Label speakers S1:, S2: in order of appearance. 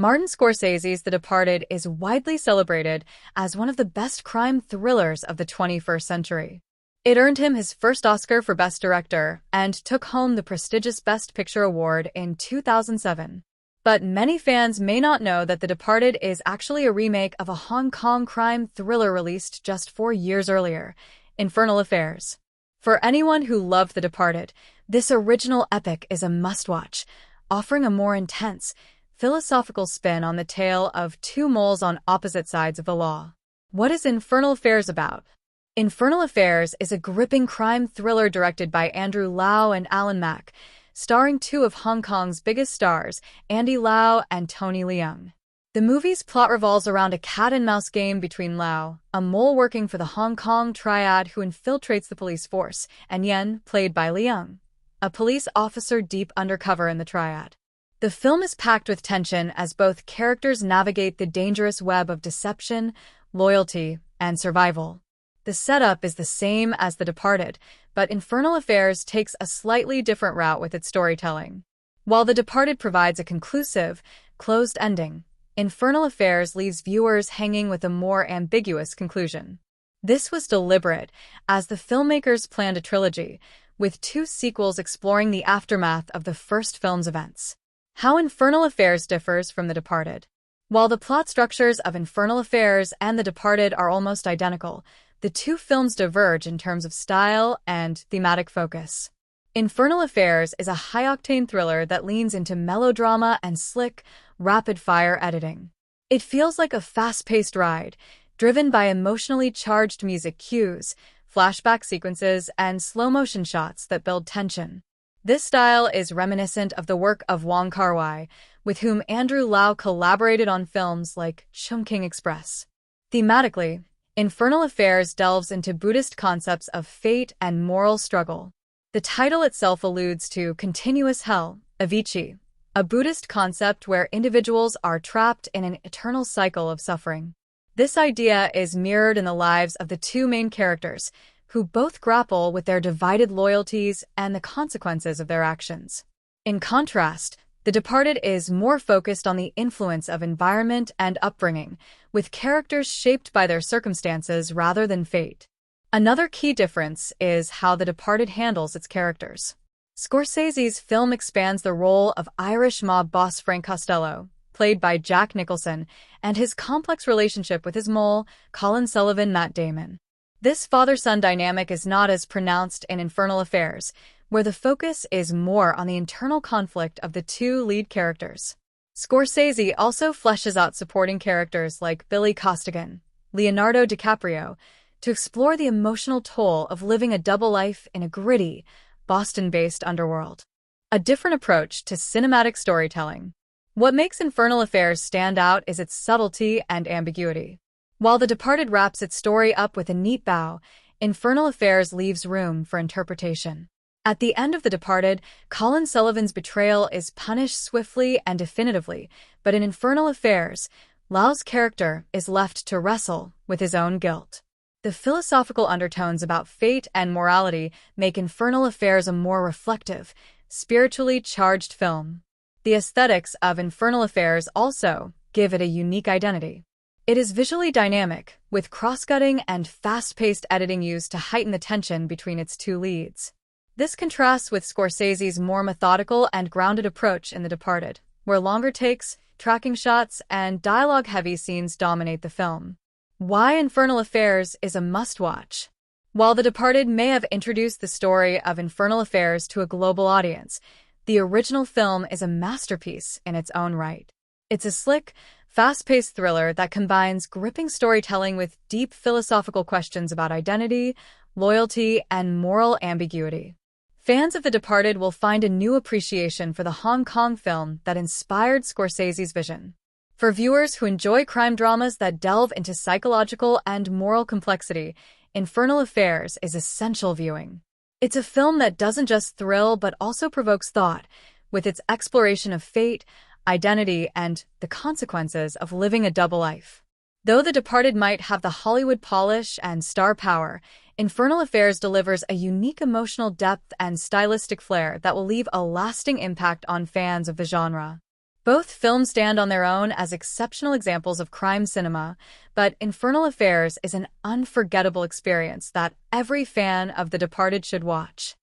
S1: Martin Scorsese's The Departed is widely celebrated as one of the best crime thrillers of the 21st century. It earned him his first Oscar for Best Director and took home the prestigious Best Picture award in 2007. But many fans may not know that The Departed is actually a remake of a Hong Kong crime thriller released just 4 years earlier, Infernal Affairs. For anyone who loved The Departed, this original epic is a must-watch, offering a more intense, philosophical spin on the tale of two moles on opposite sides of the law. What is Infernal Affairs about? Infernal Affairs is a gripping crime thriller directed by Andrew Lau and Alan Mak, starring two of Hong Kong's biggest stars, Andy Lau and Tony Leung. The movie's plot revolves around a cat-and-mouse game between Lau, a mole working for the Hong Kong triad who infiltrates the police force, and Yen, played by Leung, a police officer deep undercover in the triad. The film is packed with tension as both characters navigate the dangerous web of deception, loyalty, and survival. The setup is the same as The Departed, but Infernal Affairs takes a slightly different route with its storytelling. While The Departed provides a conclusive, closed ending, Infernal Affairs leaves viewers hanging with a more ambiguous conclusion. This was deliberate, as the filmmakers planned a trilogy, with two sequels exploring the aftermath of the first film's events. How Infernal Affairs differs from The Departed. While the plot structures of Infernal Affairs and The Departed are almost identical, the two films diverge in terms of style and thematic focus. Infernal Affairs is a high-octane thriller that leans into melodrama and slick, rapid-fire editing. It feels like a fast-paced ride, driven by emotionally charged music cues, flashback sequences, and slow-motion shots that build tension. This style is reminiscent of the work of Wong Kar-wai, with whom Andrew Lau collaborated on films like Chungking Express. Thematically, Infernal Affairs delves into Buddhist concepts of fate and moral struggle. The title itself alludes to continuous hell, avicii, a Buddhist concept where individuals are trapped in an eternal cycle of suffering. This idea is mirrored in the lives of the two main characters, who both grapple with their divided loyalties and the consequences of their actions. In contrast, The Departed is more focused on the influence of environment and upbringing, with characters shaped by their circumstances rather than fate. Another key difference is how The Departed handles its characters. Scorsese's film expands the role of Irish mob boss Frank Costello, played by Jack Nicholson, and his complex relationship with his mole, Colin Sullivan Matt Damon. This father-son dynamic is not as pronounced in Infernal Affairs, where the focus is more on the internal conflict of the two lead characters. Scorsese also fleshes out supporting characters like Billy Costigan, Leonardo DiCaprio, to explore the emotional toll of living a double life in a gritty, Boston-based underworld. A different approach to cinematic storytelling. What makes Infernal Affairs stand out is its subtlety and ambiguity. While The Departed wraps its story up with a neat bow, Infernal Affairs leaves room for interpretation. At the end of The Departed, Colin Sullivan's betrayal is punished swiftly and definitively, but in Infernal Affairs, Lau's character is left to wrestle with his own guilt. The philosophical undertones about fate and morality make Infernal Affairs a more reflective, spiritually charged film. The aesthetics of Infernal Affairs also give it a unique identity. It is visually dynamic, with cross-cutting and fast-paced editing used to heighten the tension between its two leads. This contrasts with Scorsese's more methodical and grounded approach in The Departed, where longer takes, tracking shots, and dialogue-heavy scenes dominate the film. Why Infernal Affairs is a must-watch. While The Departed may have introduced the story of Infernal Affairs to a global audience, the original film is a masterpiece in its own right. It's a slick, fast-paced thriller that combines gripping storytelling with deep philosophical questions about identity, loyalty, and moral ambiguity. Fans of The Departed will find a new appreciation for the Hong Kong film that inspired Scorsese's vision. For viewers who enjoy crime dramas that delve into psychological and moral complexity, Infernal Affairs is essential viewing. It's a film that doesn't just thrill but also provokes thought, with its exploration of fate, identity, and the consequences of living a double life. Though The Departed might have the Hollywood polish and star power, Infernal Affairs delivers a unique emotional depth and stylistic flair that will leave a lasting impact on fans of the genre. Both films stand on their own as exceptional examples of crime cinema, but Infernal Affairs is an unforgettable experience that every fan of The Departed should watch.